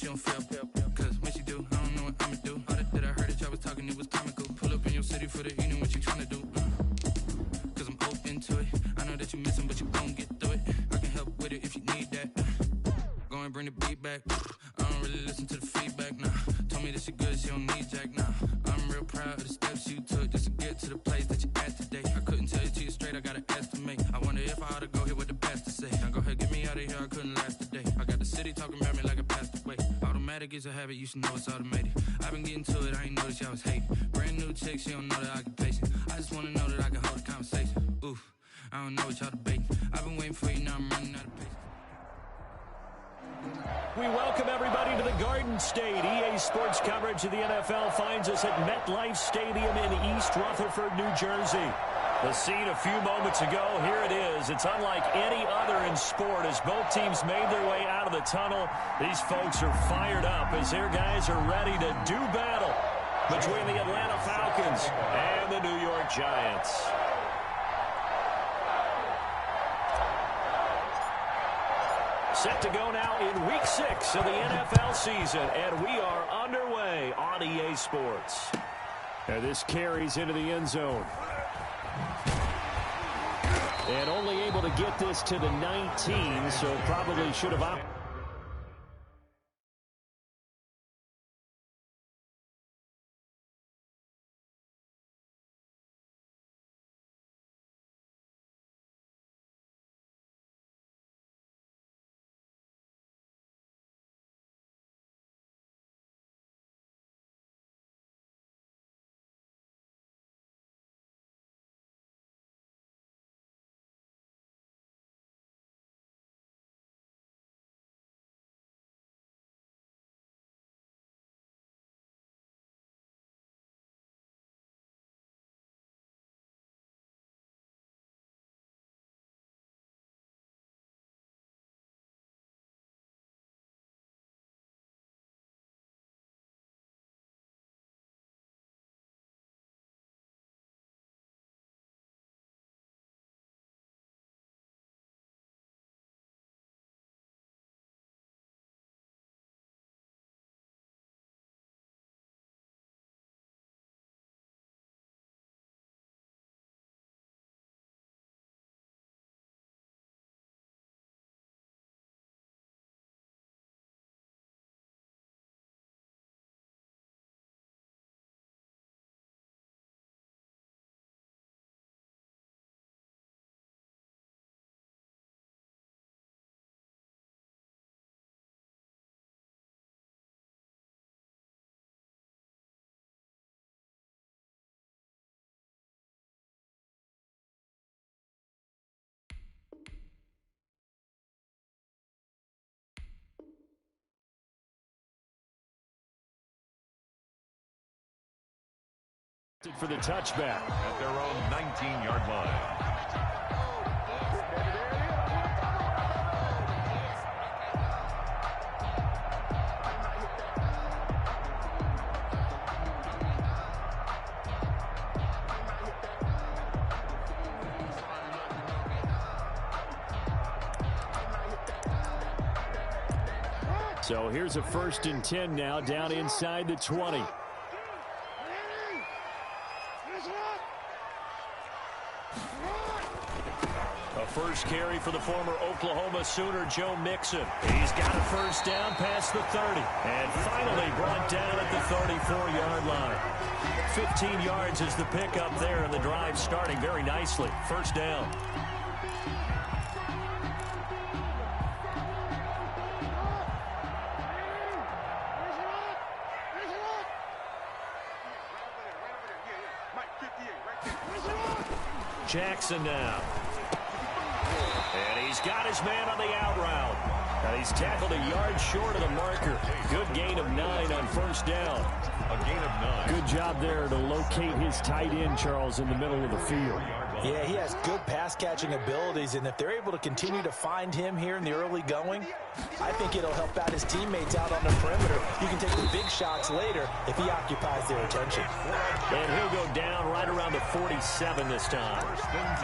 she don't feel. Cause when she do, I don't know what I'ma do. All that I heard that y'all was talking, it was comical. Pull up in your city for the evening, what you tryna do? Cause I'm open to it. I know that you missing, but you gon' get through it. I can help with it if you need that. Go and bring the beat back. I don't really listen to the feedback, nah. Told me that she good, she don't need Jack, nah. I'm real proud of the steps you took just to get to the place that you at today. I couldn't tell you to you straight, I gotta estimate. I wonder if I ought to go here with the best to say. Now go ahead, get me out of here, I couldn't last today. I got the city talking about me like I passed away. Automatic is a habit, you should know it's automated. I've been getting to it, I ain't noticed y'all was hating. Brand new chick, she don't know the occupation. I just wanna know that I can hold a conversation. Oof, I don't know what y'all debating. I've been waiting for you, now I'm running out of patience. We welcome everybody to the Garden State. EA Sports coverage of the NFL finds us at MetLife Stadium in East Rutherford, New Jersey. The scene a few moments ago, here it is. It's unlike any other in sport as both teams made their way out of the tunnel. These folks are fired up as their guys are ready to do battle between the Atlanta Falcons and the New York Giants. Set to go now in Week 6 of the NFL season, and we are underway on EA Sports. And this carries into the end zone. And only able to get this to the 19, so probably should have opted. For the touchback at their own 19-yard line. So here's a 1st and 10 now down inside the 20. First carry for the former Oklahoma Sooner, Joe Mixon. He's got a first down past the 30. And finally brought down at the 34-yard line. 15 yards is the pickup there, and the drive starting very nicely. First down. Jackson now. And he's got his man on the out route. And he's tackled a yard short of the marker. Good gain of 9 on first down. A gain of 9. Good job there to locate his tight end, Charles, in the middle of the field. Yeah, he has good pass-catching abilities, and if they're able to continue to find him here in the early going, I think it'll help out his teammates out on the perimeter. You can take the big shots later if he occupies their attention. And he'll go down right around the 47 this time.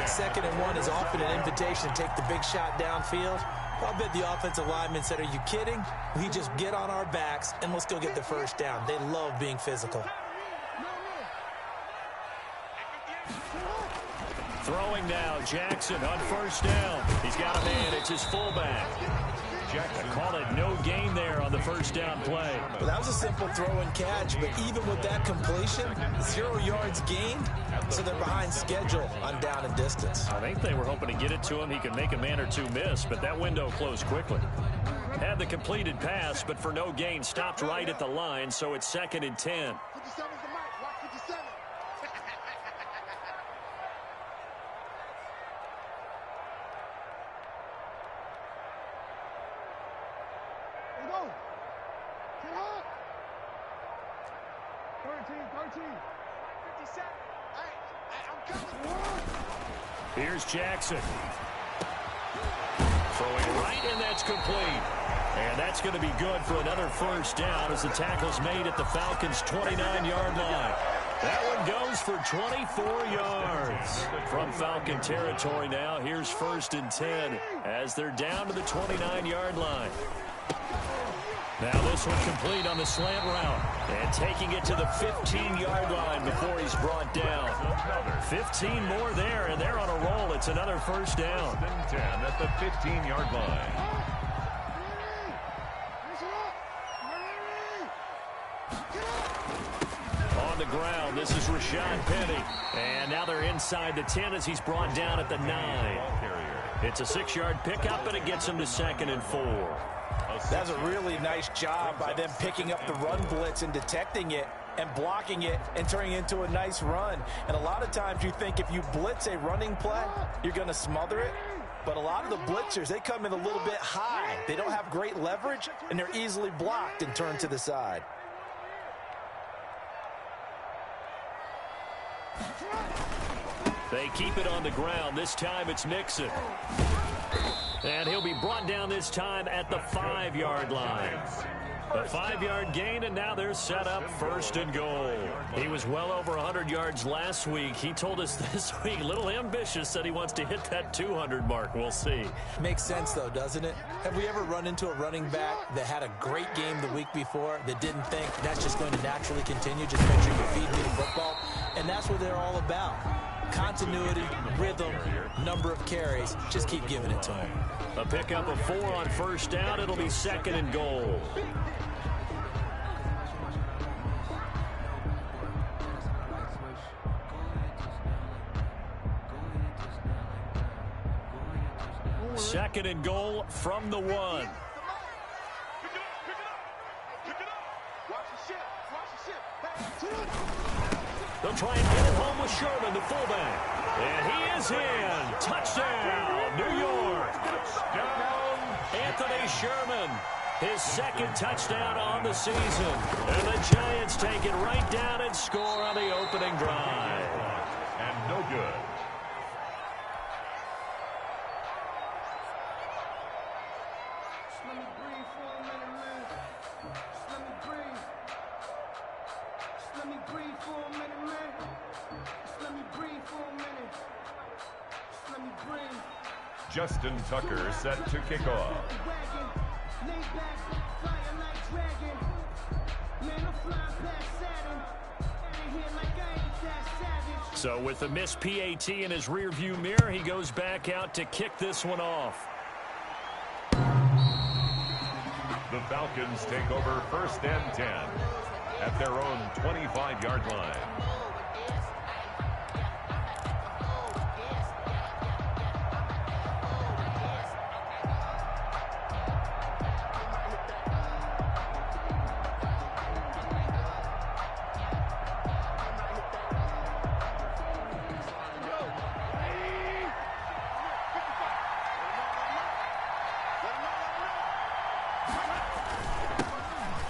2nd and 1 is often an invitation to take the big shot downfield. I bet the offensive lineman said, are you kidding? We just get on our backs and let's go get the first down. They love being physical. Throwing now, Jackson on first down. He's got a man. It's his fullback. Jackson called it no gain there on the first down play. Well, that was a simple throw and catch, but even with that completion, 0 yards gained, so they're behind schedule on down and distance. I think they were hoping to get it to him. He could make a man or two miss, but that window closed quickly. Had the completed pass, but for no gain, stopped right at the line, so it's 2nd and 10. Here's Jackson. Throwing right, and that's complete. And that's going to be good for another first down as the tackle's made at the Falcons' 29-yard line. That one goes for 24 yards. From Falcon territory now, here's 1st and 10 as they're down to the 29-yard line. Now this one complete on the slant route. And taking it to the 15-yard line before he's brought down. 15 more there, and they're on a roll. It's another first down. 10 at the 15-yard line. On the ground, this is Rashad Penny. And now they're inside the 10 as he's brought down at the 9. It's a 6-yard pickup, and it gets him to 2nd and 4. That's a really nice job by them picking up the run blitz and detecting it and blocking it and turning it into a nice run. And a lot of times you think if you blitz a running play, you're going to smother it. But a lot of the blitzers, they come in a little bit high. They don't have great leverage, and they're easily blocked and turned to the side. They keep it on the ground. This time it's Mixon. And he'll be brought down this time at the 5-yard line. A 5-yard gain, and now they're set up 1st and goal. He was well over 100 yards last week. He told us this week, a little ambitious, said he wants to hit that 200 mark. We'll see. Makes sense, though, doesn't it? Have we ever run into a running back that had a great game the week before that didn't think that's just going to naturally continue, just make sure you feed me the football? And that's what they're all about. Continuity, rhythm, number of carries. Just keep giving it to him. A pickup of 4 on first down. It'll be 2nd and goal. Second and goal from the 1. They'll try and get it home with Sherman, the fullback. And he is in. Touchdown, New York. Anthony Sherman, his 2nd touchdown on the season. And the Giants take it right down and score on the opening drive. And no good. Justin Tucker set to kick off. So with the missed PAT in his rearview mirror, he goes back out to kick this one off. The Falcons take over 1st and 10 at their own 25-yard line.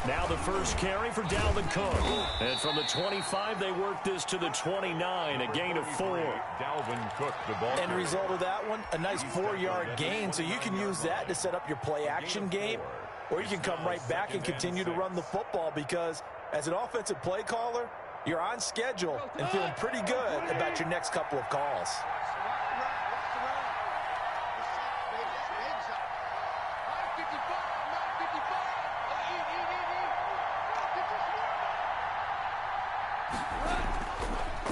Now the first carry for Dalvin Cook. And from the 25, they work this to the 29, a gain of 4. Dalvin Cook, the ball. End result of that one, a nice 4-yard gain. So you can use that to set up your play-action game, or you can come right back and continue to run the football because as an offensive play caller, you're on schedule and feeling pretty good about your next couple of calls.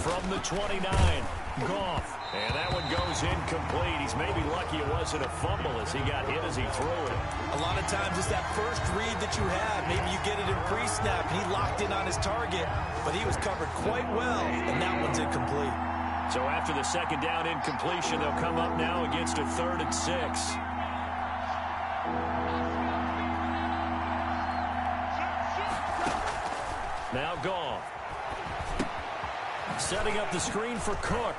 From the 29, Goff. And that one goes incomplete. He's maybe lucky it wasn't a fumble as he got hit as he threw it. A lot of times it's that first read that you have. Maybe you get it in pre-snap, and he locked in on his target, but he was covered quite well, and that one's incomplete. So after the second down incompletion, they'll come up now against a 3rd and 6. Now Goff. Setting up the screen for Cook.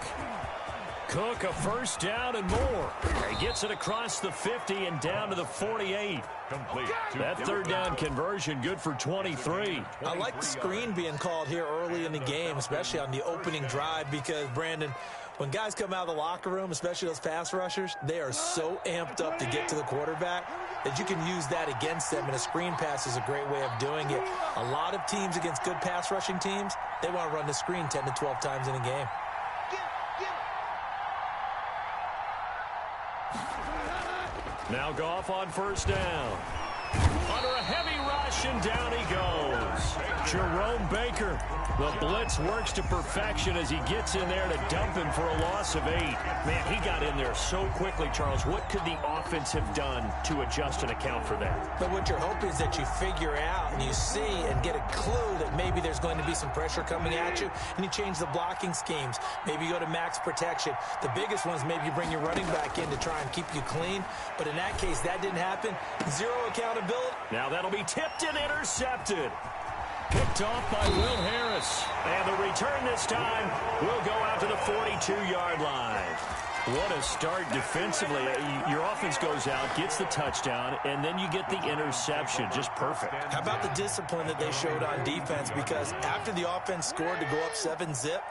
Cook, a first down and more. He gets it across the 50 and down to the 48. Complete. That 3rd down conversion good for 23. I like the screen being called here early in the game, especially on the opening drive, because, Brandon, when guys come out of the locker room, especially those pass rushers, they are so amped up to get to the quarterback that you can use that against them, and a screen pass is a great way of doing it. A lot of teams against good pass rushing teams, they want to run the screen 10 to 12 times in a game. Now Goff on first down. Under a heavy rush, and down he goes. Jerome Baker. The blitz works to perfection as he gets in there to dump him for a loss of 8. Man, he got in there so quickly, Charles. What could the offense have done to adjust and account for that? But what you're hoping is that you figure out and you see and get a clue that maybe there's going to be some pressure coming at you, and you change the blocking schemes. Maybe you go to max protection. The biggest one is maybe you bring your running back in to try and keep you clean. But in that case, that didn't happen. Zero accountability. Now that'll be tipped and intercepted. Picked off by Will Harris. And the return this time will go out to the 42-yard line. What a start defensively. Your offense goes out, gets the touchdown, and then you get the interception. Just perfect. How about the discipline that they showed on defense? Because after the offense scored to go up 7-zip,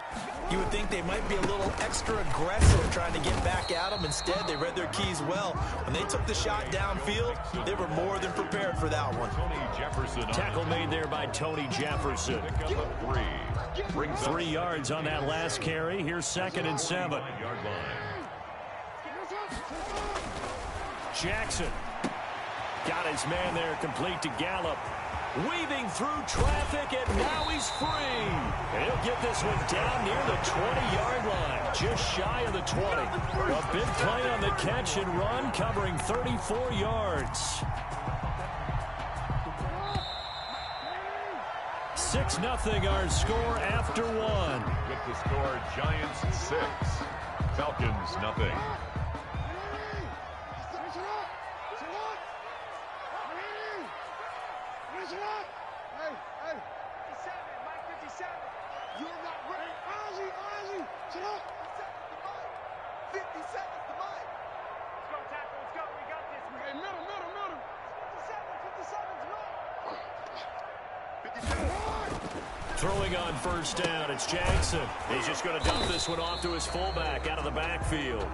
you would think they might be a little extra aggressive trying to get back at them. Instead, they read their keys well. When they took the shot downfield, they were more than prepared for that one. Tony Jefferson. Tackle made there by Tony Jefferson. 3 yards on that last carry. Here's 2nd and 7. Jackson got his man there, complete to Gallup. Weaving through traffic, and now he's free. And he'll get this one down near the 20-yard line, just shy of the 20. A big play on the catch and run, covering 34 yards. 6-0 our score after 1. With the score, Giants 6, Falcons 0. Throwing on first down, it's Jackson. He's just going to dump this one off to his fullback out of the backfield.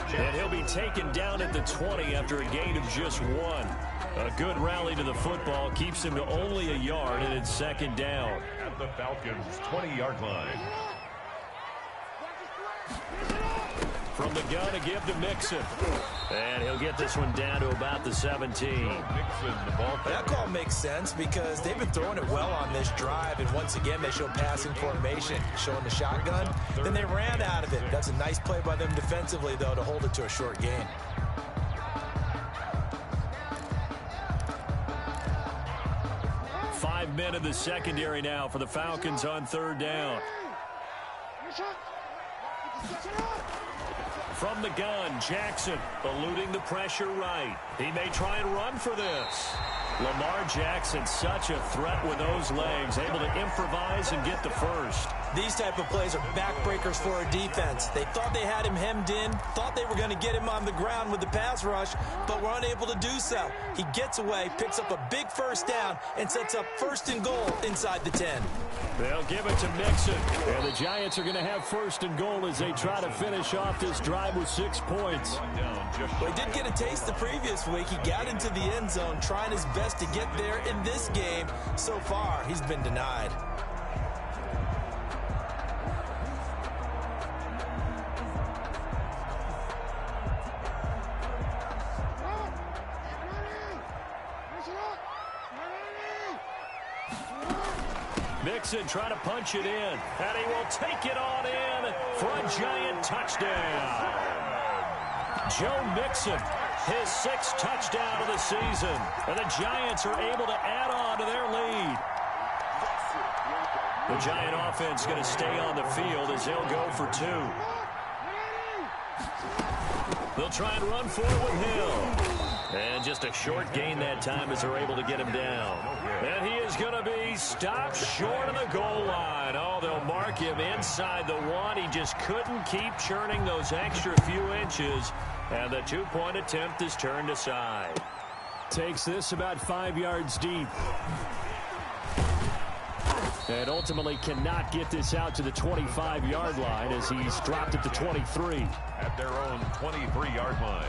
And he'll be taken down at the 20 after a gain of just 1. A good rally to the football keeps him to only a yard, and it's 2nd down. At the Falcons' 20-yard line. From the gun, a give to Mixon. And he'll get this one down to about the 17. That call makes sense because they've been throwing it well on this drive, and once again they show passing formation, showing the shotgun. Then they ran out of it. That's a nice play by them defensively, though, to hold it to a short gain. Five men in the secondary now for the Falcons on 3rd down. From the gun, Jackson eluding the pressure right. He may try and run for this. Lamar Jackson, such a threat with those legs, able to improvise and get the first. These type of plays are backbreakers for a defense. They thought they had him hemmed in, thought they were going to get him on the ground with the pass rush, but were unable to do so. He gets away, picks up a big first down, and sets up 1st and goal inside the 10. They'll give it to Mixon, and the Giants are going to have 1st and goal as they try to finish off this drive with 6 points. Well, he did get a taste the previous week. He got into the end zone, trying his best to get there in this game. So far, he's been denied. Mixon trying to punch it in, and he will take it on in for a Giant touchdown. Joe Mixon, his 6th touchdown of the season, and the Giants are able to add on to their lead. The Giant offense going to stay on the field as they'll go for 2. They'll try and run for it with Hill. And just a short gain that time as they're able to get him down. And he is going to be stopped short of the goal line. Oh, they'll mark him inside the 1. He just couldn't keep churning those extra few inches. And the 2-point attempt is turned aside. Takes this about 5 yards deep. And ultimately cannot get this out to the 25-yard line as he's dropped at the 23. At their own 23-yard line.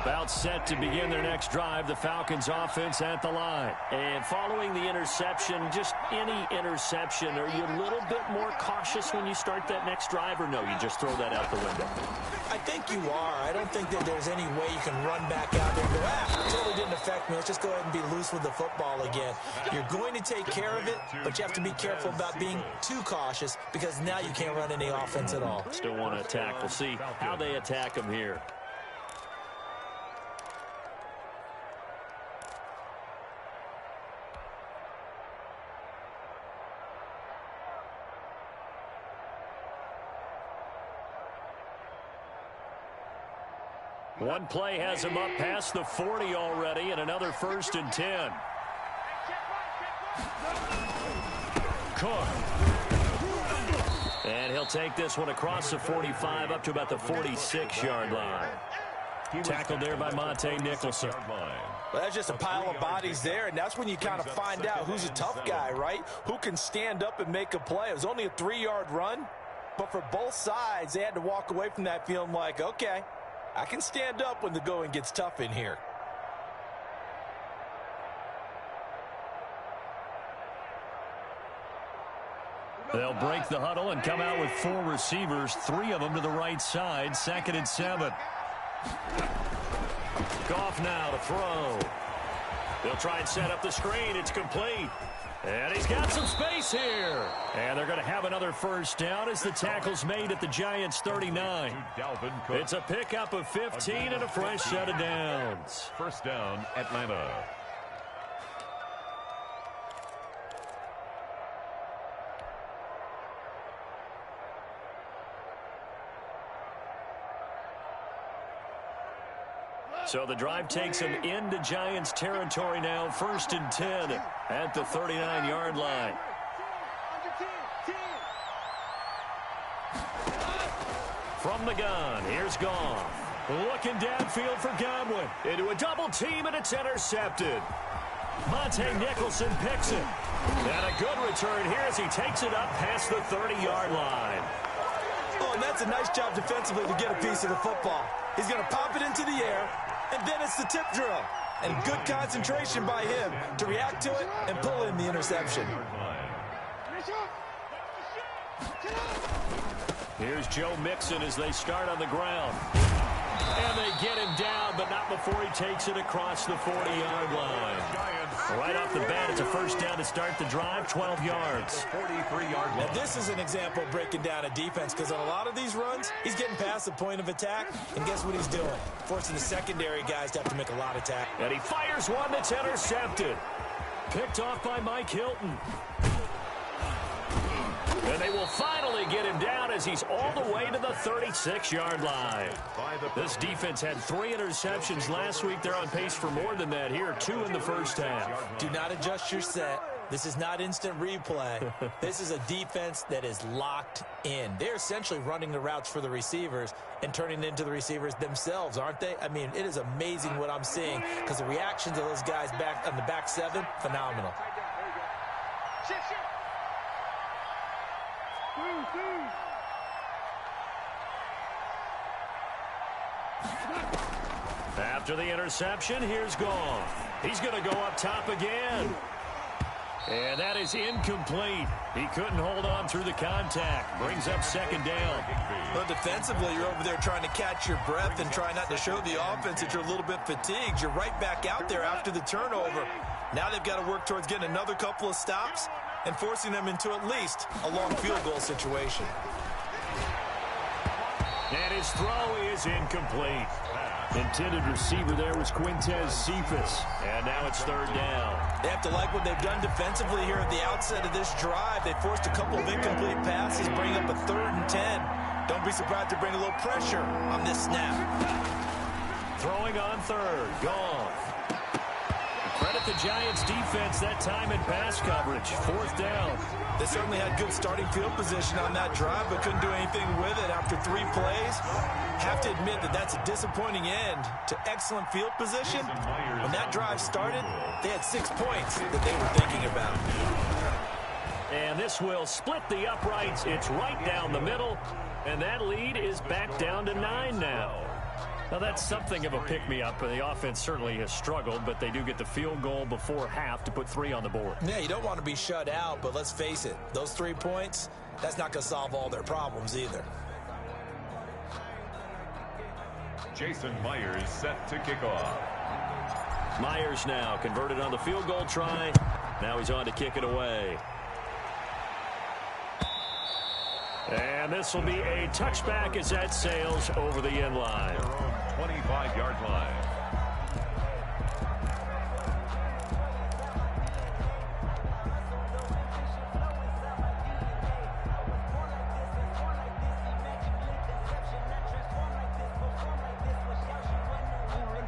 About set to begin their next drive, the Falcons offense at the line. And following the interception, just any interception, are you a little bit more cautious when you start that next drive, or no, you just throw that out the window? I think you are. I don't think that there's any way you can run back out there and go, it totally didn't affect me. Let's just go ahead and be loose with the football again. You're going to take care of it, but you have to be careful about being too cautious because now you can't run any offense at all. Still want to attack. We'll see how they attack him here. One play has him up past the 40 already, and another 1st and 10. Cook. And he'll take this one across the 45 up to about the 46-yard line. Tackled there by Monte Nicholson. Well, that's just a pile of bodies there, and that's when you kind of find out who's a tough guy, right? Who can stand up and make a play. It was only a 3-yard run, but for both sides, they had to walk away from that feeling like, okay, I can stand up when the going gets tough in here. They'll break the huddle and come out with 4 receivers, 3 of them to the right side, 2nd and 7. Goff now to throw. They'll try and set up the screen. It's complete. And he's got some space here. And they're going to have another 1st down as the tackle's made at the Giants' 39. It's a pickup of 15 and a fresh set of downs. 1st down, Atlanta. So the drive takes him into Giants territory now. 1st and 10 at the 39-yard line. From the gun, here's Goff. Looking downfield for Godwin. Into a double team, and it's intercepted. Monte Nicholson picks it. And a good return here as he takes it up past the 30-yard line. Oh, and that's a nice job defensively to get a piece of the football. He's going to pop it into the air, and then it's the tip drill. And good concentration by him to react to it and pull in the interception. Here's Joe Mixon as they start on the ground. And they get him down, but not before he takes it across the 40-yard line. Right off the bat, it's a 1st down to start the drive, 12 yards. 43-yard line. Now, this is an example of breaking down a defense because on a lot of these runs, he's getting past the point of attack, and guess what he's doing? Forcing the secondary guys to have to make a lot of tackles. And he fires one that's intercepted. Picked off by Mike Hilton. And they will finally get him down as he's all the way to the 36-yard line. This defense had 3 interceptions last week. They're on pace for more than that here, 2 in the 1st half. Do not adjust your set. This is not instant replay. This is a defense that is locked in. They're essentially running the routes for the receivers and turning into the receivers themselves, aren't they? I mean, it is amazing what I'm seeing because the reactions of those guys back on the back 7, phenomenal. After the interception, here's Goff. He's going to go up top again. And that is incomplete. He couldn't hold on through the contact. Brings up second down. Well, defensively, you're over there trying to catch your breath and try not to show the offense that you're a little bit fatigued. You're right back out there after the turnover. Now they've got to work towards getting another couple of stops and forcing them into at least a long field goal situation. And his throw is incomplete. Intended receiver there was Quintez Cephas. And now it's third down. They have to like what they've done defensively here at the outset of this drive. They forced a couple of incomplete passes, bring up a 3rd and 10. Don't be surprised to bring a little pressure on this snap. Throwing on third. Goff. Credit the Giants defense that time in pass coverage. 4th down. They certainly had good starting field position on that drive, but couldn't do anything with it after 3 plays. Have to admit that that's a disappointing end to excellent field position. When that drive started, they had 6 points that they were thinking about. And this will split the uprights. It's right down the middle. And that lead is back down to 9 now. Now, that's something of a pick-me-up. The offense certainly has struggled, but they do get the field goal before half to put 3 on the board. Yeah, you don't want to be shut out, but let's face it. Those 3 points, that's not going to solve all their problems either. Jason Myers set to kick off. Myers now converted on the field goal try. Now he's on to kick it away. And this will be a touchback as that sails over the end line. Their own 25-yard line.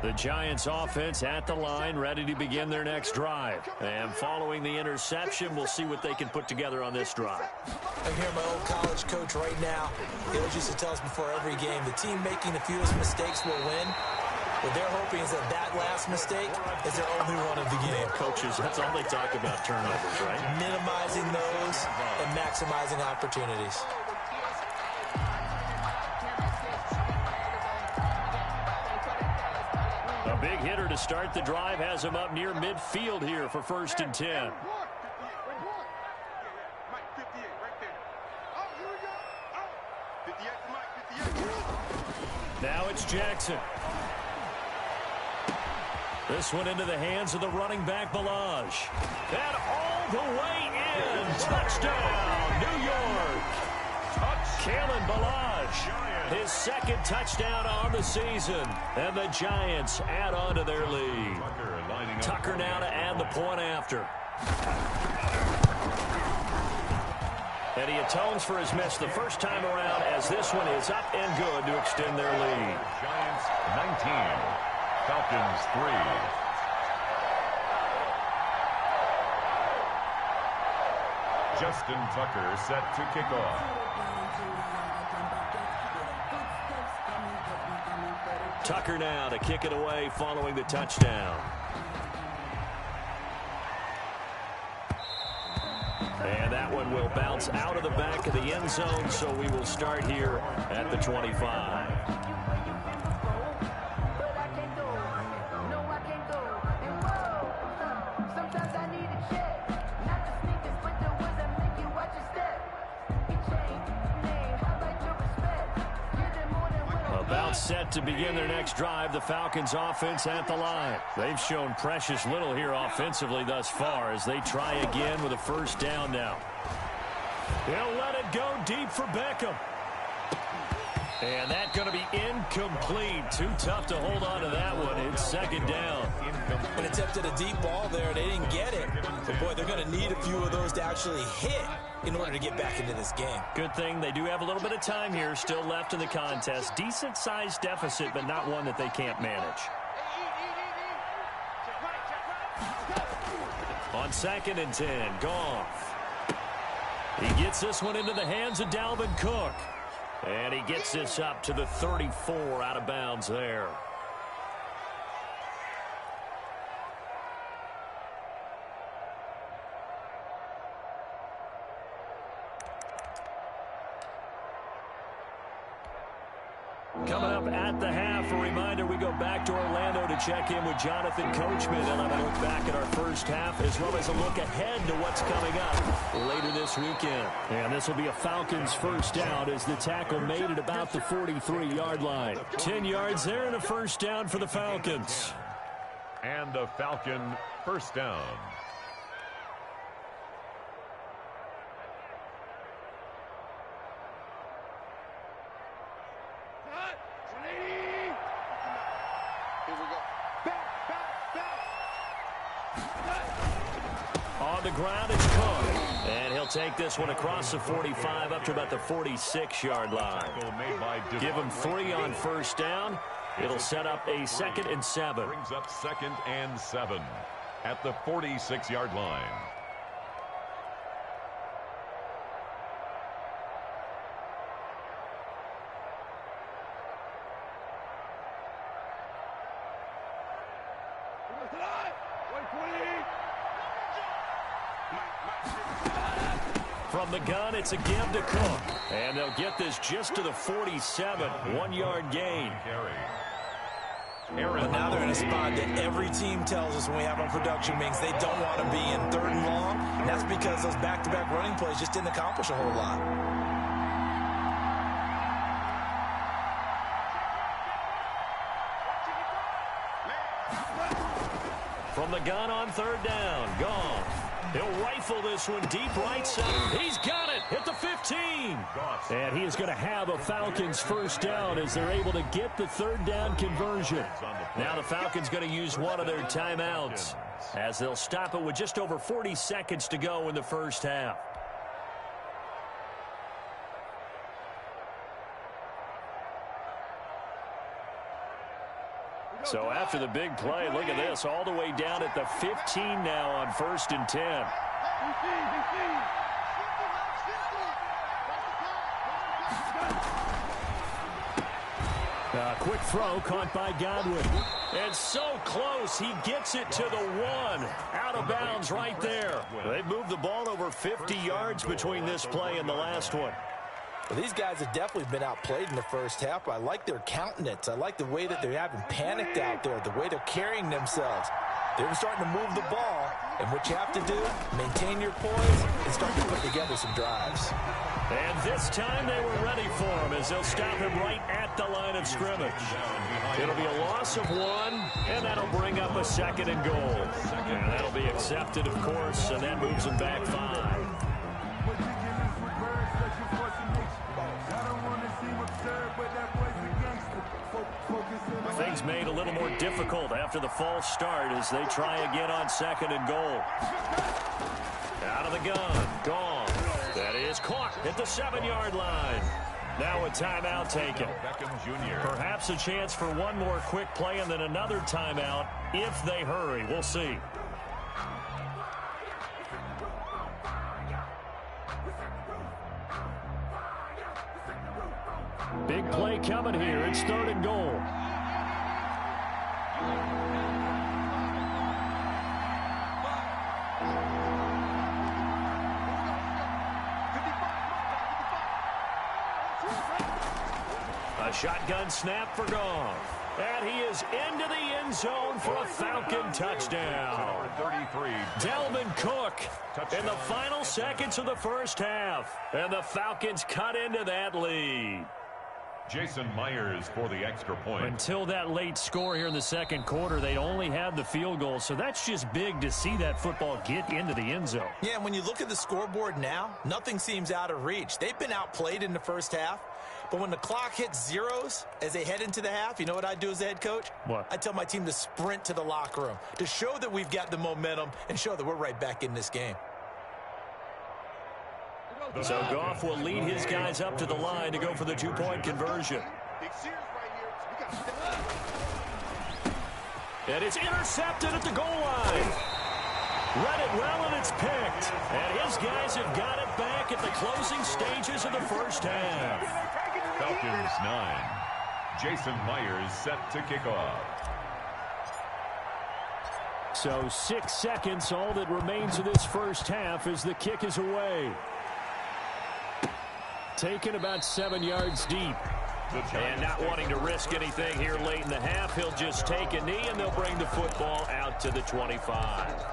The Giants offense at the line, ready to begin their next drive. And following the interception, we'll see what they can put together on this drive. I hear my old college coach right now. He always used to tell us before every game, the team making the fewest mistakes will win. What they're hoping is that last mistake is their only one of the game. Coaches, that's all they talk about, turnovers, right? Minimizing those and maximizing opportunities. A big hitter to start the drive has him up near midfield here for 1st and 10. Now it's Jackson. This one into the hands of the running back, Balaj. And all the way in. Touchdown, New York. Kalen Balaj, his 2nd touchdown on the season. And the Giants add on to their lead. Tucker now to add the point after. And he atones for his miss the first time around as this one is up and good to extend their lead. Giants 19, Falcons 3. Justin Tucker set to kick off. Tucker now to kick it away following the touchdown. And that one will bounce out of the back of the end zone, so we will start here at the 25. About set to begin their next drive, the Falcons offense at the line. They've shown precious little here offensively thus far as they try again with a 1st down now. He'll let it go deep for Beckham. And that's going to be incomplete. Too tough to hold on to that one. It's 2nd down. And attempted a deep ball there. They didn't get it. But, boy, they're going to need a few of those to actually hit in order to get back into this game. Good thing they do have a little bit of time here still left in the contest. Decent-sized deficit, but not one that they can't manage. On 2nd and 10, Goff. He gets this one into the hands of Dalvin Cook. And he gets this up to the 34 out of bounds there. Coming up at the half, a reminder, we go back to Orlando to check in with Jonathan Coachman and have a look back at our first half as well as a look ahead to what's coming up later this weekend. And this will be a Falcons first down as the tackle made at about the 43-yard line. 10 yards there and a first down for the Falcons. And a Falcon first down. On the ground, it's Cook. And he'll take this one across the 45 up to about the 46-yard line. Give him 3 on first down. It'll set up a 2nd and 7. Brings up 2nd and 7 at the 46-yard line. From the gun, it's a give to Cook. And they'll get this just to the 47, 1-yard gain. But now they're in a spot that every team tells us when we have on production means they don't want to be in 3rd and long. And that's because those back-to-back running plays just didn't accomplish a whole lot. From the gun on 3rd down, gone. He'll rifle this one deep right side. He's got it at the 15. And he is going to have a Falcons first down as they're able to get the 3rd down conversion. Now the Falcons going to use one of their timeouts as they'll stop it with just over 40 seconds to go in the first half. So after the big play, look at this, all the way down at the 15 now on 1st and 10. Quick throw caught by Godwin. And so close, he gets it to the 1. Out of bounds right there. They've moved the ball over 50 yards between this play and the last one. Well, these guys have definitely been outplayed in the first half. I like their countenance. I like the way that they haven't panicked out there, the way they're carrying themselves. They're starting to move the ball, and what you have to do, maintain your poise and start to put together some drives. And this time they were ready for him as they'll stop him right at the line of scrimmage. It'll be a loss of 1, and that'll bring up a 2nd and goal. And that'll be accepted, of course, and that moves them back 5. Things made a little more difficult after the false start as they try again on 2nd and goal. Out of the gun, gone. That is caught at the 7-yard line. Now a timeout taken. Perhaps a chance for one more quick play and then another timeout if they hurry. We'll see. Big play coming here. It's 3rd and goal. A shotgun snap for Goff. And he is into the end zone for a Falcon touchdown. 33. Dalvin Cook in the final seconds of the first half. And the Falcons cut into that lead. Jason Myers for the extra point. Until that late score here in the second quarter, they'd only had the field goal, so that's just big to see that football get into the end zone. Yeah, and when you look at the scoreboard now, nothing seems out of reach. They've been outplayed in the first half, but when the clock hits zeros as they head into the half, you know what I do as the head coach? What? I tell my team to sprint to the locker room to show that we've got the momentum and show that we're right back in this game. So Goff will lead his guys up to the line to go for the two-point conversion. And it's intercepted at the goal line. Read it well, and it's picked. And his guys have got it back at the closing stages of the first half. Falcons 9. Jason Myers set to kick off. So 6 seconds, all that remains of this first half as the kick is away. Taken about 7 yards deep. And not wanting to risk anything here late in the half, he'll just take a knee, and they'll bring the football out to the 25.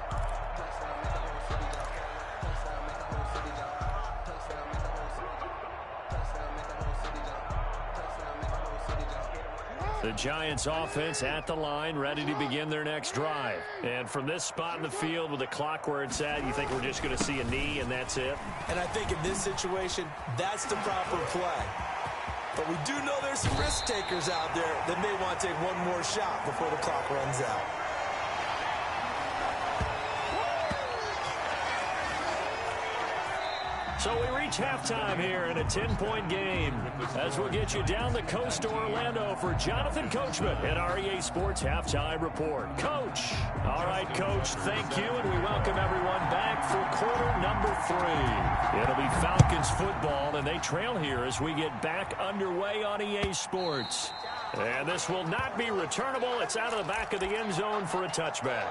The Giants offense at the line, ready to begin their next drive. And from this spot in the field with the clock where it's at, you think we're just going to see a knee and that's it? And I think in this situation, that's the proper play. But we do know there's some risk takers out there that may want to take one more shot before the clock runs out. So we reach halftime here in a 10-point game as we'll get you down the coast to Orlando for Jonathan Coachman at our EA Sports Halftime Report. Coach. All right, Coach, thank you, and we welcome everyone back for quarter number 3. It'll be Falcons football, and they trail here as we get back underway on EA Sports. And this will not be returnable. It's out of the back of the end zone for a touchback.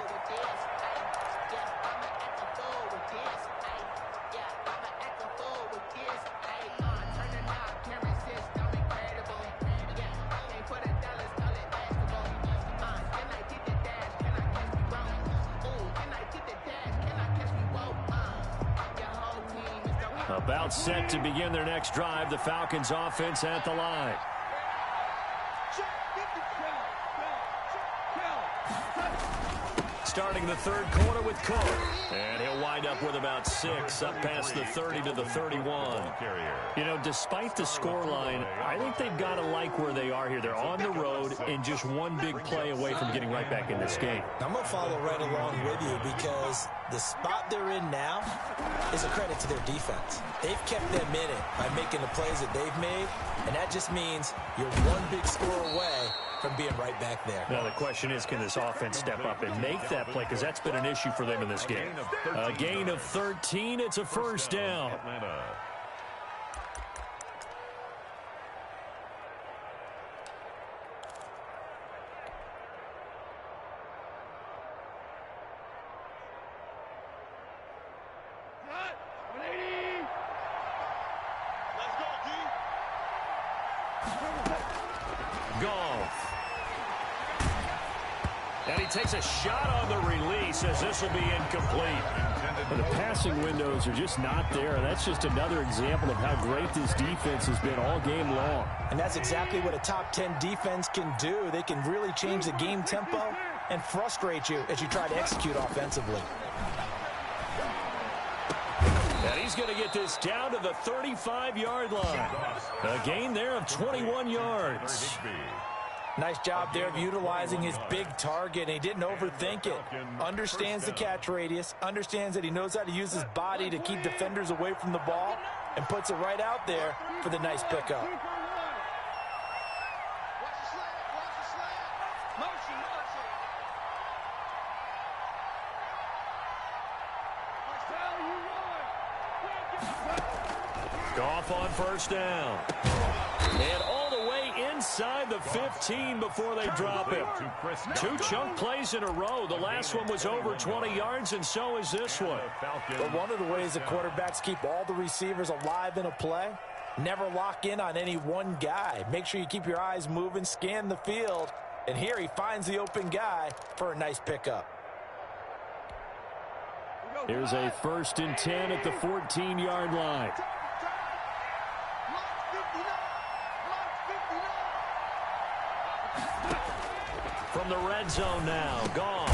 About set to begin their next drive, the Falcons offense at the line. Starting the third quarter with Cook. And he'll wind up with about 6 up past the 30 to the 31. You know, despite the scoreline, I think they've got to like where they are here. They're on the road and just one big play away from getting right back in this game. I'm going to follow right along with you because the spot they're in now is a credit to their defense. They've kept them in it by making the plays that they've made, and that just means you're one big score away from being right back there. Now the question is, can this offense step up and make that play? Because that's been an issue for them in this game. A gain of 13. It's a first down. And he takes a shot on the release as this will be incomplete. But the passing windows are just not there. That's just another example of how great this defense has been all game long. And that's exactly what a top 10 defense can do. They can really change the game tempo and frustrate you as you try to execute offensively. And he's going to get this down to the 35-yard line. A gain there of 21 yards. Nice job there of utilizing his big target. He didn't overthink it. Understands the catch radius. Understands that he knows how to use his body to keep defenders away from the ball. And puts it right out there for the nice pickup. Goff on first down. And all the way inside the 15 before they drop it. 2 chunk plays in a row. The last one was over 20 yards, and so is this one. But one of the ways the quarterbacks keep all the receivers alive in a play, never lock in on any one guy. Make sure you keep your eyes moving, scan the field. And here he finds the open guy for a nice pickup. Here's a 1st and 10 at the 14-yard line. From the red zone now, gone.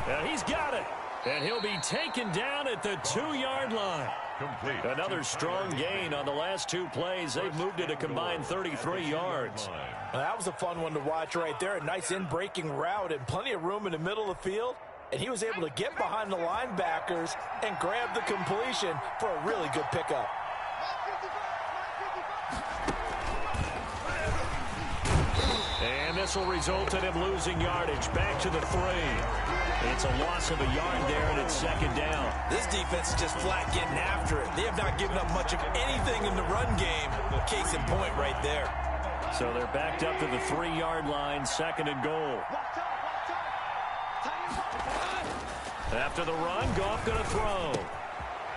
And he's got it. And he'll be taken down at the 2-yard line. Complete. Another strong gain on the last 2 plays. They've moved it a combined 33 yards. Well, that was a fun one to watch right there. A nice in-breaking route and plenty of room in the middle of the field. And he was able to get behind the linebackers and grab the completion for a really good pickup. And this will result in him losing yardage back to the 3. It's a loss of a yard there, and it's 2nd down. This defense is just flat getting after it. They have not given up much of anything in the run game. Case in point right there. So they're backed up to the 3-yard line, 2nd and goal. After the run, Goff going to throw.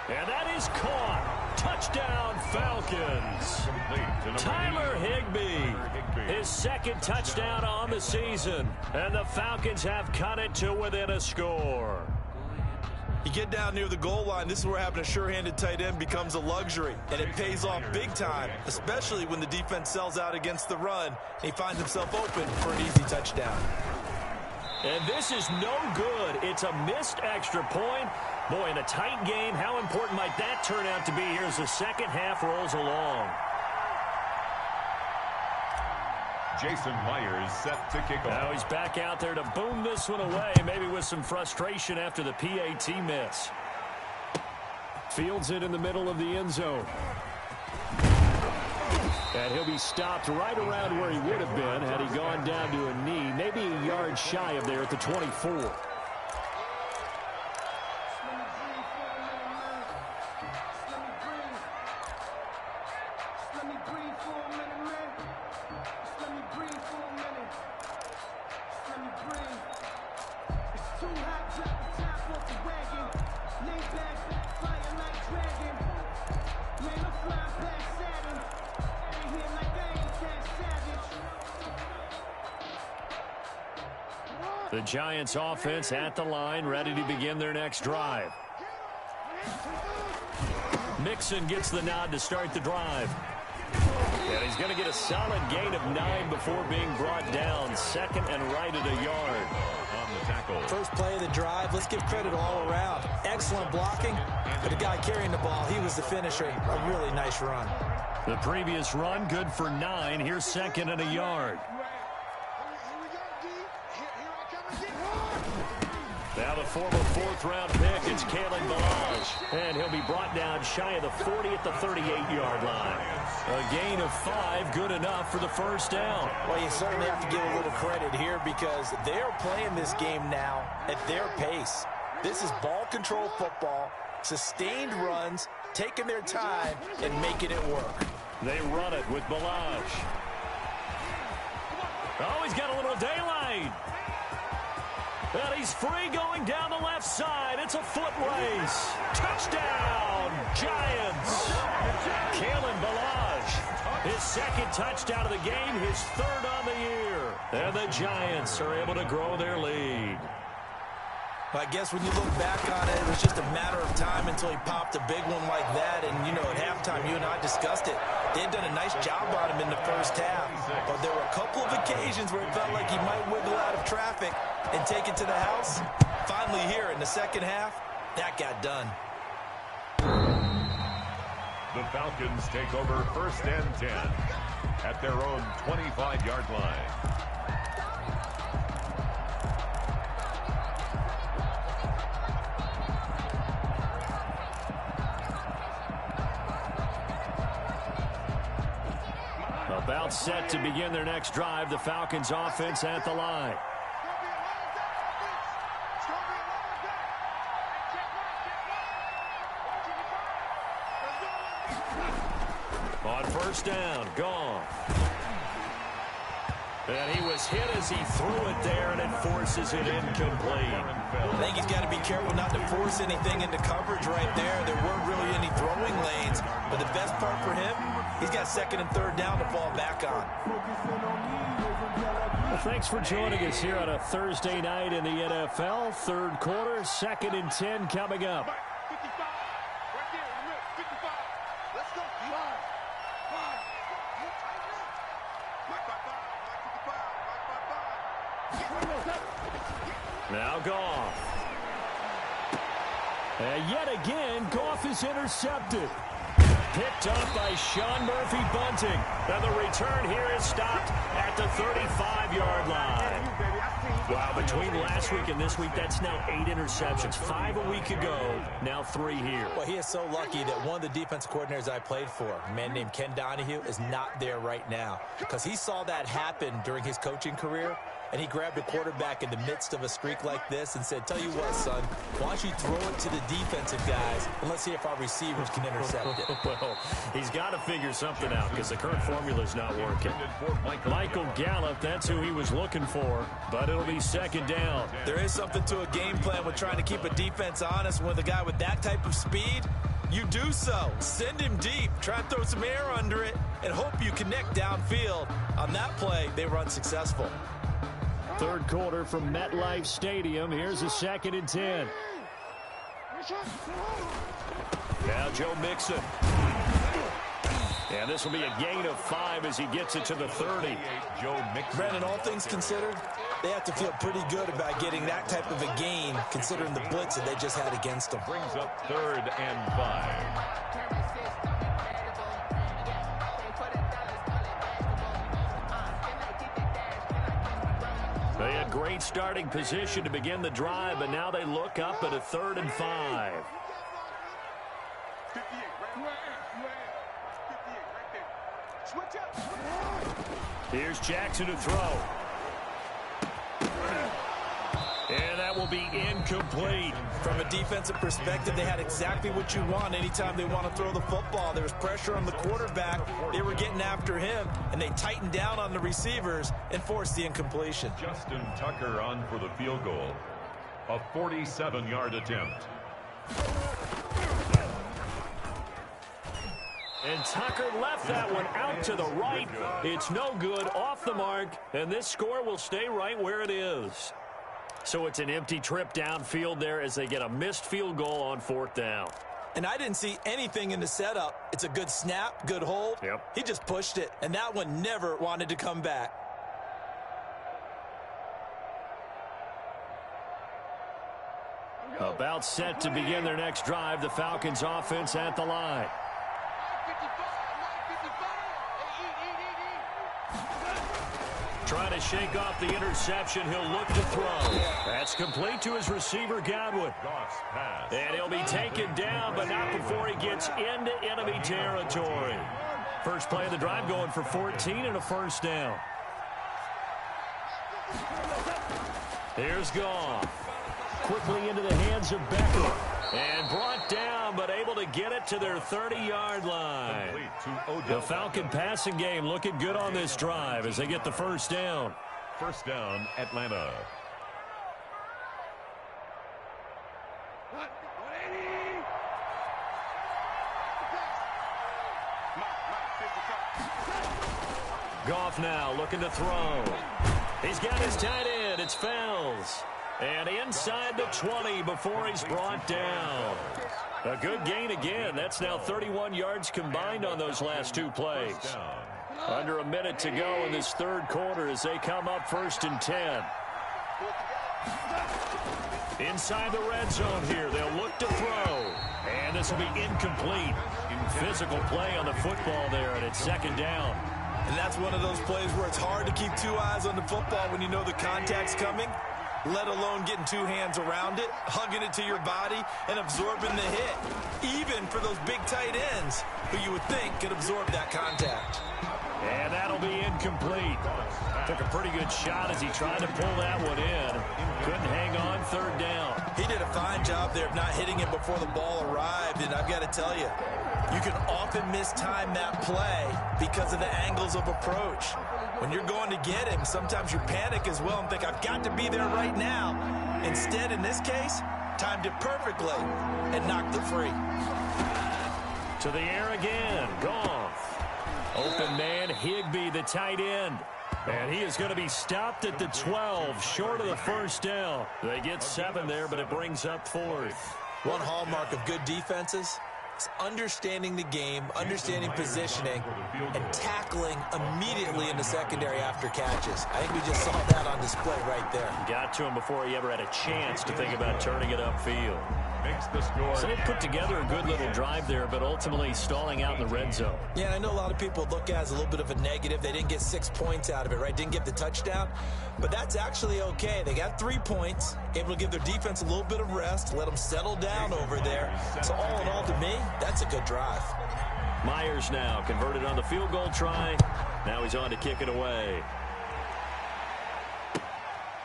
And that is caught. Touchdown, Falcons. Tyler Higbee, his second touchdown on the season. And the Falcons have cut it to within a score. You get down near the goal line, this is where having a sure-handed tight end becomes a luxury, and it pays off big time, especially when the defense sells out against the run, and he finds himself open for an easy touchdown. And this is no good. It's a missed extra point. Boy, in a tight game, how important might that turn out to be here as the second half rolls along? Jason Myers set to kick off. Now he's back out there to boom this one away, maybe with some frustration after the PAT miss. Fields it in the middle of the end zone. And he'll be stopped right around where he would have been had he gone down to a knee, maybe a yard shy of there at the 24. The Giants offense at the line, ready to begin their next drive. Mixon gets the nod to start the drive. And he's going to get a solid gain of 9 before being brought down. Second and right at a yard. On the tackle. First play of the drive, let's give credit all around. Excellent blocking, but the guy carrying the ball, he was the finisher. A really nice run. The previous run, good for 9. Here's second and a yard. Now the former fourth-round pick, it's Kalen Balazs. And he'll be brought down shy of the 40 at the 38-yard line. A gain of 5, good enough for the first down. Well, you certainly have to give a little credit here because they're playing this game now at their pace. This is ball control football, sustained runs, taking their time, and making it work. They run it with Balazs. Oh, he's got a little daylight. And he's free going down the left side. It's a foot race. Touchdown, Giants. Kalen Balazs, his second touchdown of the game, his third on the year. And the Giants are able to grow their lead. I guess when you look back on it, it was just a matter of time until he popped a big one like that. And, you know, at halftime, you and I discussed it. They had done a nice job on him in the first half. But there were a couple of occasions where it felt like he might wiggle out of traffic and take it to the house. Finally here in the second half, that got done. The Falcons take over first and 10 at their own 25-yard line. About set to begin their next drive, the Falcons offense at the line. On first down, gone. And he was hit as he threw it there, and it forces it incomplete. I think he's got to be careful not to force anything into coverage right there. There weren't really any throwing lanes, but the best part for him, he's got second and third down to fall back on. Well, thanks for joining us here on a Thursday night in the NFL. Third quarter, second and 10 coming up. Now Goff. And yet again, Goff is intercepted. Picked up by Sean Murphy-Bunting. And the return here is stopped at the 35-yard line. Wow, between last week and this week, that's now 8 interceptions. 5 a week ago, now 3 here. Well, he is so lucky that one of the defense coordinators I played for, a man named Ken Donahue, is not there right now. Because he saw that happen during his coaching career, and he grabbed a quarterback in the midst of a streak like this and said, tell you what, son, why don't you throw it to the defensive guys, and let's see if our receivers can intercept it. Well, he's got to figure something out because the current formula's not working. Michael Gallup, that's who he was looking for, but it'll be second down. There is something to a game plan with trying to keep a defense honest with a guy with that type of speed. you do so. Send him deep. Try and throw some air under it and hope you connect downfield. On that play, they were unsuccessful. Third quarter from MetLife Stadium. Here's a 2nd and 10. Now Joe Mixon. And this will be a gain of 5 as he gets it to the 30. Brandon, all things considered, they have to feel pretty good about getting that type of a gain, considering the blitz that they just had against them. Brings up 3rd and 5. They had great starting position to begin the drive, but now they look up at a 3rd and 5. Here's Jackson to throw. And that will be incomplete. From a defensive perspective, they had exactly what you want anytime they want to throw the football. There was pressure on the quarterback. They were getting after him, and they tightened down on the receivers and forced the incompletion. Justin Tucker on for the field goal. A 47-yard attempt. And Tucker left that one out to the right. It's no good, off the mark, and this score will stay right where it is. So it's an empty trip downfield there as they get a missed field goal on 4th down. And I didn't see anything in the setup. It's a good snap, good hold. Yep. He just pushed it, and that one never wanted to come back. About set to begin their next drive, the Falcons offense at the line. Trying to shake off the interception. He'll look to throw. That's complete to his receiver, Godwin. And he'll be taken down, but not before he gets into enemy territory. First play of the drive going for 14 and a 1st down. Here's Goff. Quickly into the hands of Becker. And brought down, but able to get it to their 30-yard line. The Falcon passing game looking good on this drive as they get the 1st down. 1st down, Atlanta. Goff now looking to throw. He's got his tight end. It's Fells. And inside the 20 before he's brought down. A good gain again. That's now 31 yards combined on those last 2 plays. Under a minute to go in this 3rd quarter as they come up 1st and 10. Inside the red zone here. They'll look to throw. And this will be incomplete. Physical play on the football there, and it's 2nd down. And that's one of those plays where it's hard to keep 2 eyes on the football when you know the contact's coming, let alone getting 2 hands around it, hugging it to your body, and absorbing the hit, even for those big tight ends who you would think could absorb that contact. And that'll be incomplete. Took a pretty good shot as he tried to pull that one in. Couldn't hang on, 3rd down. He did a fine job there of not hitting it before the ball arrived, and I've got to tell you, you can often mistime that play because of the angles of approach. When you're going to get him, sometimes you panic as well and think, I've got to be there right now. Instead, in this case, timed it perfectly and knocked it free. To the air again. Goff. Open man, Higbee, the tight end. And he is going to be stopped at the 12, short of the 1st down. They get 7 there, but it brings up 4th. One hallmark of good defenses is understanding the game, understanding positioning, and tackling immediately in the secondary after catches. I think we just saw that on display right there. Got to him before he ever had a chance to think about turning it upfield. Makes the score. So they put together a good little drive there, but ultimately stalling out in the red zone. Yeah, I know a lot of people look at it as a little bit of a negative. They didn't get 6 points out of it, right? Didn't get the touchdown. But that's actually okay. They got 3 points, able to give their defense a little bit of rest, let them settle down over there. So all in all, to me, that's a good drive. Myers now converted on the field goal try. Now he's on to kick it away.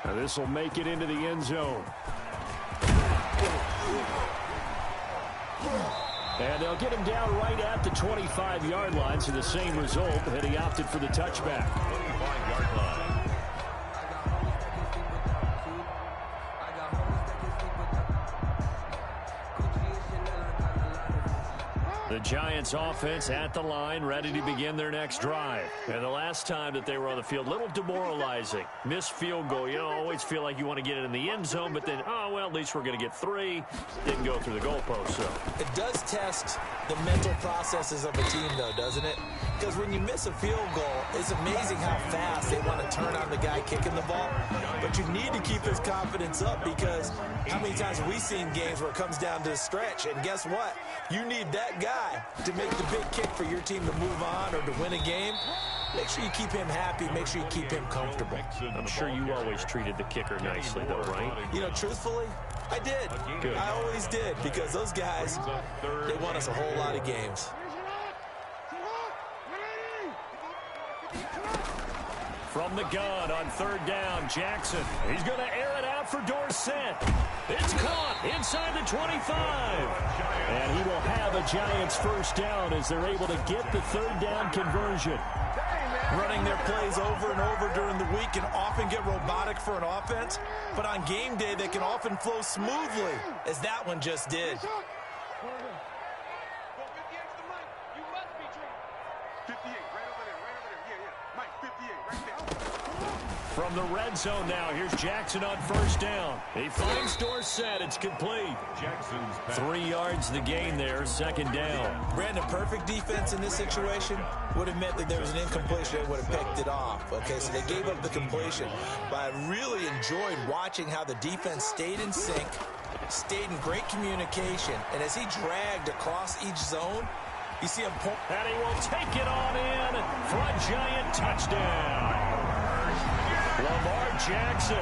Now this will make it into the end zone. And they'll get him down right at the 25-yard line, so the same result, had he opted for the touchback. 25-yard line. The Giants offense at the line, ready to begin their next drive. And the last time that they were on the field, a little demoralizing. Missed field goal. You know, always feel like you want to get it in the end zone, but then, oh, well, at least we're going to get 3. Didn't go through the goalpost, so. It does test the mental processes of a team, though, doesn't it? Because when you miss a field goal, it's amazing how fast they want to turn on the guy kicking the ball. But you need to keep his confidence up, because how many times have we seen games where it comes down to the stretch? And guess what? You need that guy to make the big kick for your team to move on or to win a game. Make sure you keep him happy. Make sure you keep him comfortable. I'm sure you always treated the kicker nicely, though, right? You know, truthfully, I did. Good. I always did, because those guys, they won us a whole lot of games. From the gun on 3rd down, Jackson. He's going to air it out for Dorsett. It's caught inside the 25. And he will have a Giants first down as they're able to get the 3rd down conversion. Running their plays over and over during the week can often get robotic for an offense, but on game day they can often flow smoothly, as that one just did. From the red zone now, here's Jackson on 1st down. He finds Dorsett. It's complete. Jackson's 3 yards the gain there, 2nd down. Brandon, perfect defense in this situation would have meant that there was an incompletion. They would have picked it off. Okay, so they gave up the completion. But I really enjoyed watching how the defense stayed in sync, stayed in great communication, and as he dragged across each zone, you see him point. And he will take it on in for a Giant touchdown. Lamar Jackson,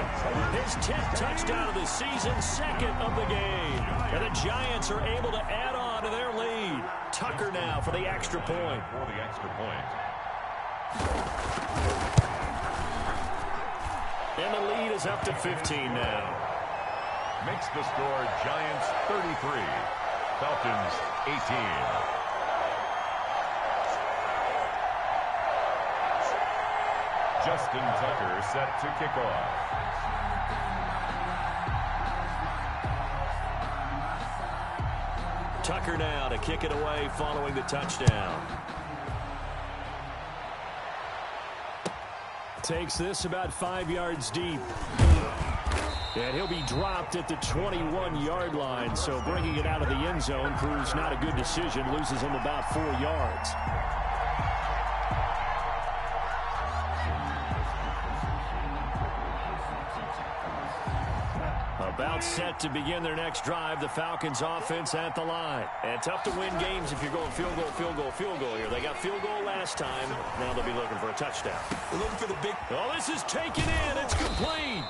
his 10th touchdown of the season, 2nd of the game. And the Giants are able to add on to their lead. Tucker now for the extra point. For the extra point. And the lead is up to 15 now. Makes the score Giants 33, Falcons 18. Justin Tucker set to kick off. Tucker now to kick it away following the touchdown. Takes this about 5 yards deep. And he'll be dropped at the 21-yard line, so bringing it out of the end zone proves not a good decision. Loses him about 4 yards. About set to begin their next drive. The Falcons offense at the line. And tough to win games if you're going field goal, field goal, field goal here. They got field goal last time. Now they'll be looking for a touchdown. They're looking for the big. Oh, this is taken in. It's complete.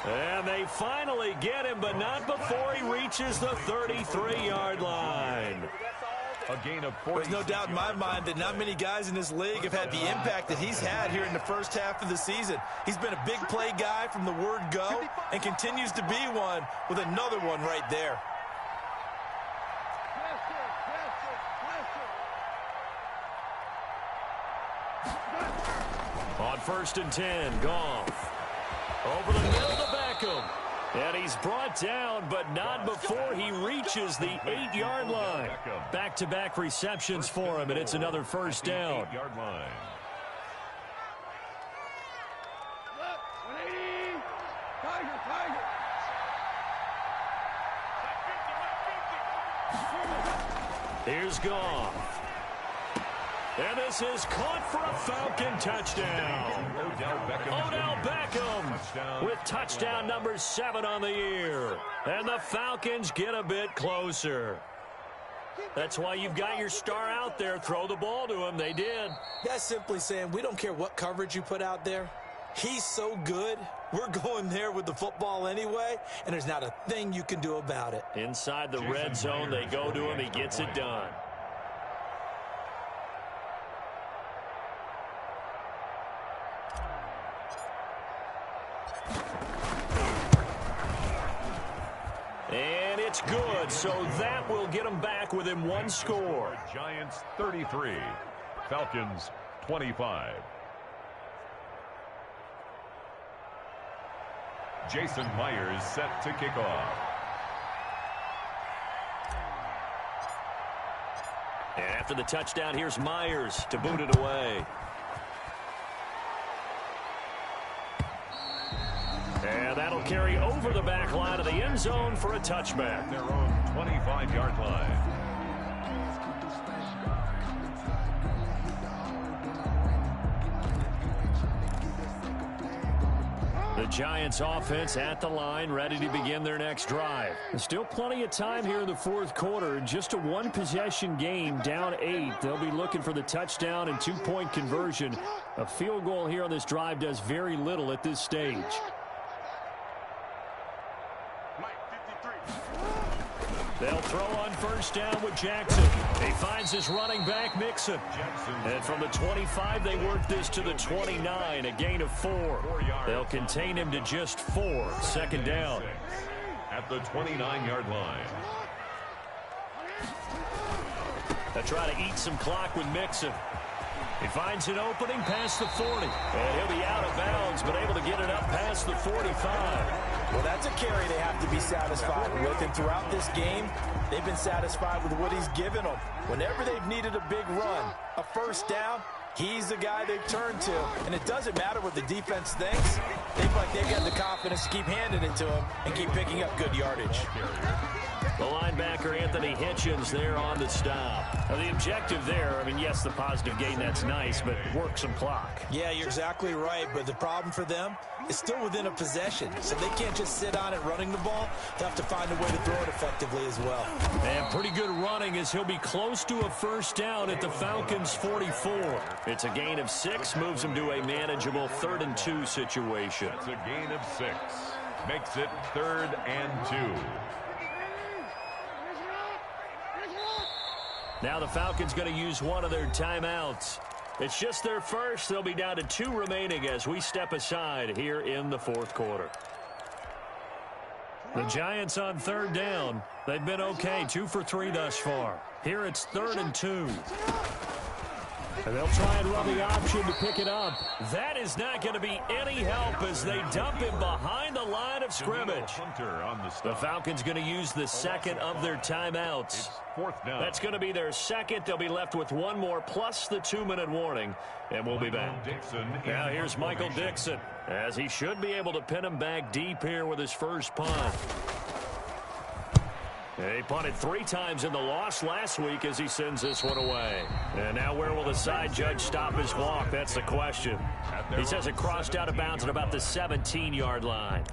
And they finally get him, but not before he reaches the 33-yard line. A gain of 40. There's no doubt in my mind that not many guys in this league have had the impact that he's had here in the first half of the season. He's been a big play guy from the word go and continues to be one with another one right there. On 1st and 10, Goff. Over the middle to Beckham. And he's brought down, but not before he reaches the 8-yard line. Back-to-back receptions for him, and it's another first down. 8-yard line. Here's Goff. And this is caught for a Falcon touchdown. Odell Beckham with touchdown number 7 on the year. And the Falcons get a bit closer. That's why you've got your star out there. Throw the ball to him. They did. That's simply saying we don't care what coverage you put out there. He's so good. We're going there with the football anyway, and there's not a thing you can do about it. Inside the red zone, they go to him. He gets it done. And it's good, so that will get them back within 1 score. Giants 33, Falcons 25. Jason Myers set to kick off. And after the touchdown, here's Myers to boot it away. And that'll carry over the back line of the end zone for a touchback. Their own 25-yard line. The Giants offense at the line, ready to begin their next drive. There's still plenty of time here in the fourth quarter. Just a one-possession game, down 8. They'll be looking for the touchdown and two-point conversion. A field goal here on this drive does very little at this stage. They'll throw on first down with Jackson. He finds his running back, Mixon. And from the 25, they work this to the 29, a gain of 4. They'll contain him to just 4. Second down. At the 29-yard line. They'll try to eat some clock with Mixon. He finds an opening past the 40. And he'll be out of bounds, but able to get it up past the 45. Well, that's a carry they have to be satisfied with. And throughout this game, they've been satisfied with what he's given them. Whenever they've needed a big run, a first down, he's the guy they've turned to. And it doesn't matter what the defense thinks. They feel like they've got the confidence to keep handing it to him and keep picking up good yardage. The linebacker, Anthony Hitchens, there on the stop. Now, the objective there, I mean, yes, the positive gain, that's nice, but work some clock. Yeah, you're exactly right, but the problem for them is still within a possession, so they can't just sit on it running the ball. They have to find a way to throw it effectively as well. And pretty good running as he'll be close to a first down at the Falcons' 44. It's a gain of 6, moves them to a manageable 3rd and 2 situation. That's a gain of 6. Makes it 3rd and 2. Now the Falcons going to use one of their timeouts. It's just their first. They'll be down to 2 remaining as we step aside here in the fourth quarter. The Giants on 3rd down. They've been okay, 2 for 3 thus far. Here it's 3rd and 2. And they'll try and run the option to pick it up. That is not going to be any help as they dump him behind the line of scrimmage. The Falcons going to use the second of their timeouts. 4th down. That's going to be their second. They'll be left with 1 more plus the 2-minute warning. And we'll be back. Now here's Michael Dixon, as he should be able to pin him back deep here with his first punt. He punted 3 times in the loss last week as he sends this one away. And now where will the side judge stop his walk? That's the question. He says it crossed out of bounds at about the 17-yard line.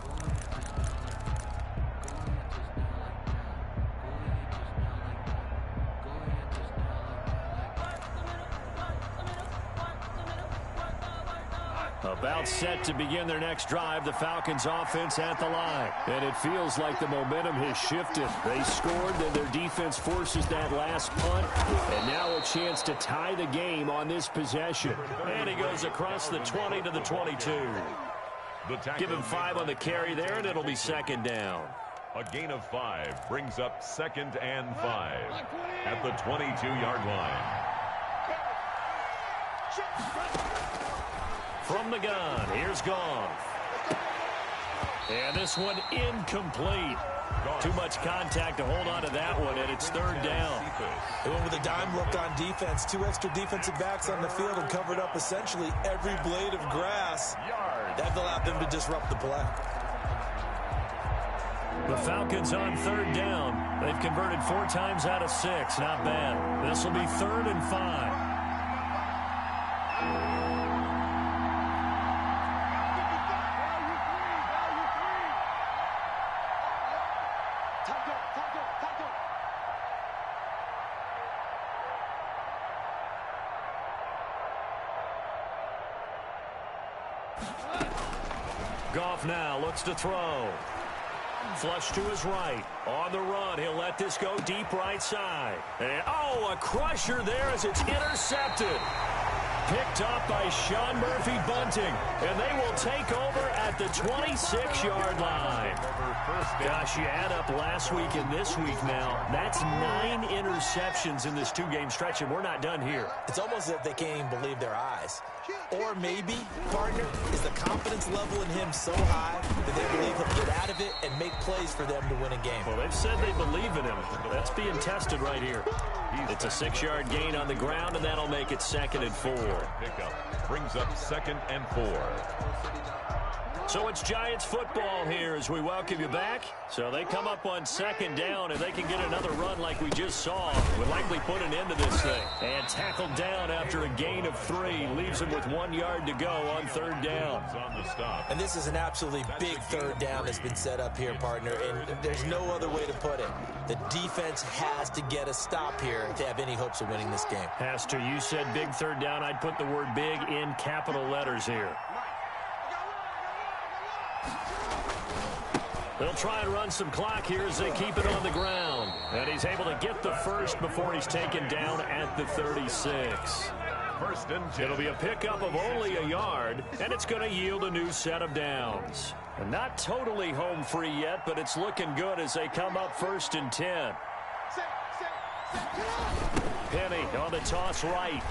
About set to begin their next drive, the Falcons offense at the line. And it feels like the momentum has shifted. They scored, then their defense forces that last punt. And now a chance to tie the game on this possession. And he goes across the 20 to the 22. Give him 5 on the carry there, and it'll be 2nd down. A gain of 5 brings up 2nd and 5 at the 22-yard line. From the gun, here's Goff. And this one incomplete. Too much contact to hold on to that one, and it's 3rd down. They went with a dime look on defense. 2 extra defensive backs on the field and covered up essentially every blade of grass. That allowed them to disrupt the play. The Falcons on 3rd down. They've converted 4 times out of 6. Not bad. This will be 3rd and 5. Goff now looks to throw. Flush to his right. On the run, he'll let this go deep right side. And, oh, a crusher there as it's intercepted. picked up by Sean Murphy-Bunting, and they will take over at the 26-yard line. Gosh, you add up last week and this week now, that's 9 interceptions in this 2-game stretch, and we're not done here. It's almost as if they can't even believe their eyes. Or maybe, partner, is the confidence level in him so high that they believe he'll get out of it and make plays for them to win a game. Well, they've said they believe in him. That's being tested right here. It's a 6-yard gain on the ground, and that'll make it 2nd and 4. Pickup brings up 2nd and 4. So it's Giants football here as we welcome you back. So they come up on 2nd down, and they can get another run like we just saw. Would likely put an end to this thing. And tackled down after a gain of 3. Leaves him with 1 yard to go on 3rd down. And this is an absolutely big 3rd down that's been set up here, partner. And there's no other way to put it. The defense has to get a stop here to have any hopes of winning this game. Has to. You said big 3rd down. I'd put the word big in capital letters here. They'll try and run some clock here as they keep it on the ground. And he's able to get the first before he's taken down at the 36. 1st and 10. It'll be a pickup of only a yard, and it's going to yield a new set of downs. And not totally home free yet, but it's looking good as they come up 1st and 10. Penny on the toss right.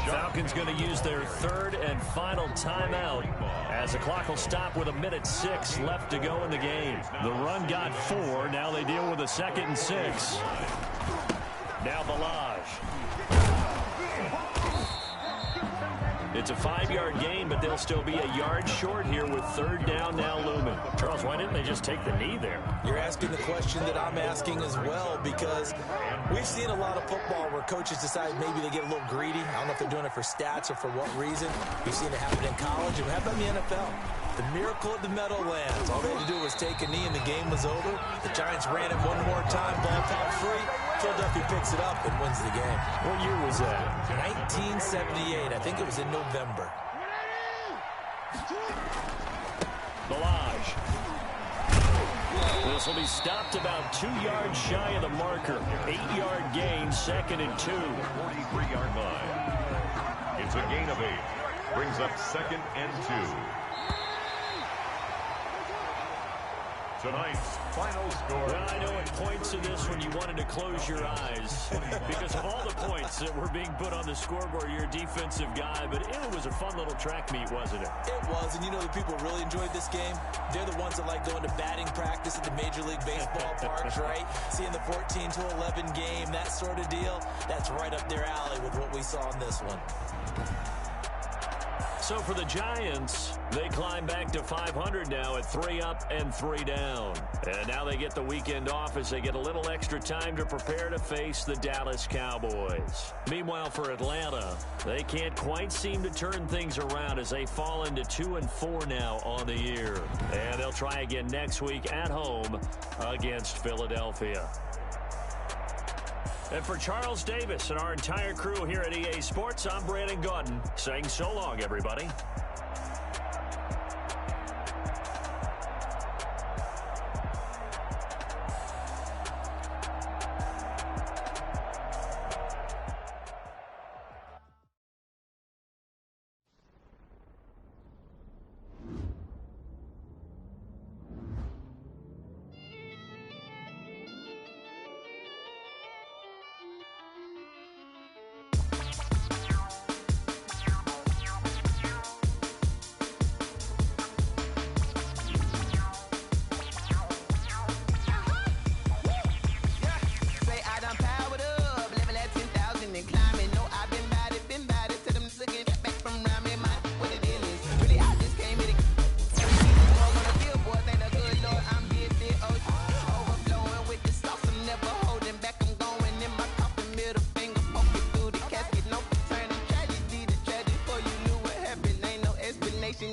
Falcons going to use their 3rd and final timeout as the clock will stop with 1:06 left to go in the game. The run got 4. Now they deal with a 2nd and 6. Now Balaj. It's a 5-yard gain, but they'll still be a yard short here with 3rd down now looming. Charles, why didn't they just take the knee there? You're asking the question that I'm asking as well, because we've seen a lot of football where coaches decide maybe they get a little greedy. I don't know if they're doing it for stats or for what reason. We've seen it happen in college, and how about in the NFL? The miracle of the Meadowlands. All they had to do was take a knee, and the game was over. The Giants ran it one more time, ball popped free. Philadelphia picks it up and wins the game. What year was that? 1978. I think it was in November. Balaj. This will be stopped about 2 yards shy of the marker. 8-yard gain, 2nd and 2. 43-yard line. It's a gain of 8. Brings up 2nd and 2. Tonight's final score. Well, I know at points in this when you wanted to close your eyes because of all the points that were being put on the scoreboard. You're a defensive guy, but it was a fun little track meet, wasn't it? It was, and you know the people really enjoyed this game? They're the ones that like going to batting practice at the Major League Baseball parks, right? Seeing the 14-11 game, that sort of deal, that's right up their alley with what we saw in this one. So for the Giants, they climb back to 500 now at 3 up and 3 down. And now they get the weekend off as they get a little extra time to prepare to face the Dallas Cowboys. Meanwhile, for Atlanta, they can't quite seem to turn things around as they fall into 2 and 4 now on the year. And they'll try again next week at home against Philadelphia. And for Charles Davis and our entire crew here at EA Sports, I'm Brandon Gaudin saying so long, everybody.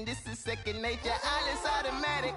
This is second nature, all is automatic.